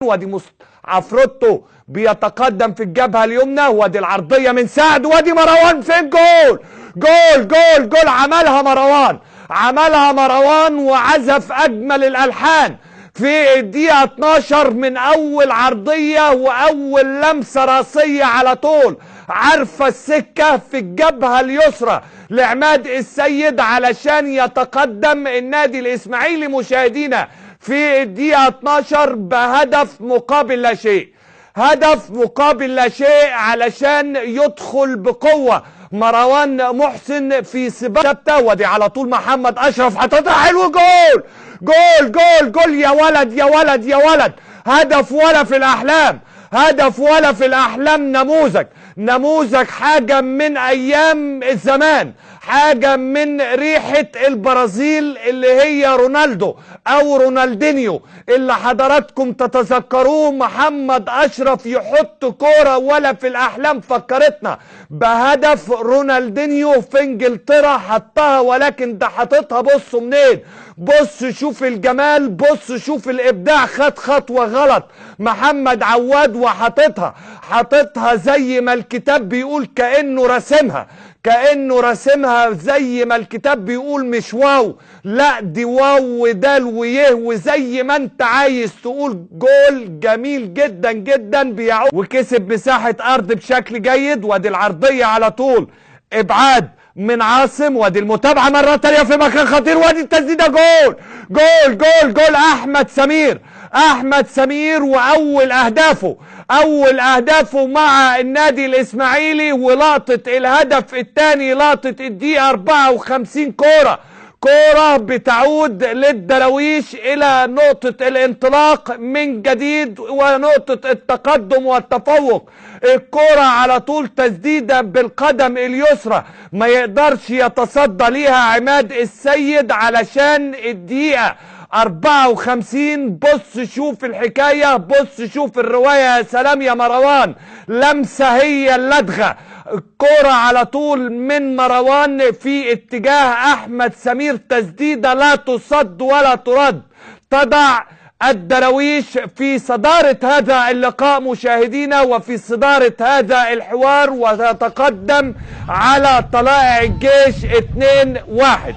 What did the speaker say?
وادي عفروتو بيتقدم في الجبهه اليمنى، وادي العرضيه من سعد، وادي مروان فين؟ جول جول جول جول. عملها مروان وعزف اجمل الالحان في الدقيقه 12 من اول عرضيه واول لمسه راسيه على طول، عارفه السكه في الجبهه اليسرى لعماد السيد علشان يتقدم النادي الاسماعيلي مشاهدينا في الدقيقه 12 بهدف مقابل لا شيء. هدف مقابل لا شيء علشان يدخل بقوه مروان محسن في سباق ثابته، ودي على طول محمد اشرف حطتها حلو. جول جول جول جول. يا ولد يا ولد يا ولد. هدف ولا في الاحلام، هدف ولا في الاحلام. نموذج حاجه من ايام الزمان، حاجه من ريحه البرازيل اللي هي رونالدو او رونالدينيو اللي حضراتكم تتذكروه. محمد اشرف يحط كوره ولا في الاحلام فكرتنا بهدف رونالدينيو في انجلترا حطها، ولكن ده حاططها بصوا منين، بص شوف الجمال، بص شوف الابداع. خد خطوه غلط محمد عواد وحاططها زي ما الكتاب بيقول، كانه راسمها زي ما الكتاب بيقول، مش واو، لا دي واو ودال ويه وزي ما انت عايز تقول. جول جميل جدا جدا بيعود وكسب مساحه ارض بشكل جيد. وادي العرضيه على طول ابعاد من عاصم، وادي المتابعه مره ثانيه في مكان خطير، وادي التسديده. جول جول جول جول. احمد سمير واول اهدافه مع النادي الاسماعيلي، ولقطه الهدف الثاني لقطه الدقيقه 54. كوره بتعود للدراويش الى نقطه الانطلاق من جديد ونقطه التقدم والتفوق. الكوره على طول تسديده بالقدم اليسرى ما يقدرش يتصدى ليها عماد السيد علشان الدقيقه 54. بص شوف الحكايه، بص شوف الروايه. يا سلام يا مروان، لمسه هي اللدغه. الكوره على طول من مروان في اتجاه احمد سمير، تسديده لا تصد ولا ترد، تضع الدراويش في صدارة هذا اللقاء مشاهدينا وفي صدارة هذا الحوار، وتتقدم على طلائع الجيش 2-1.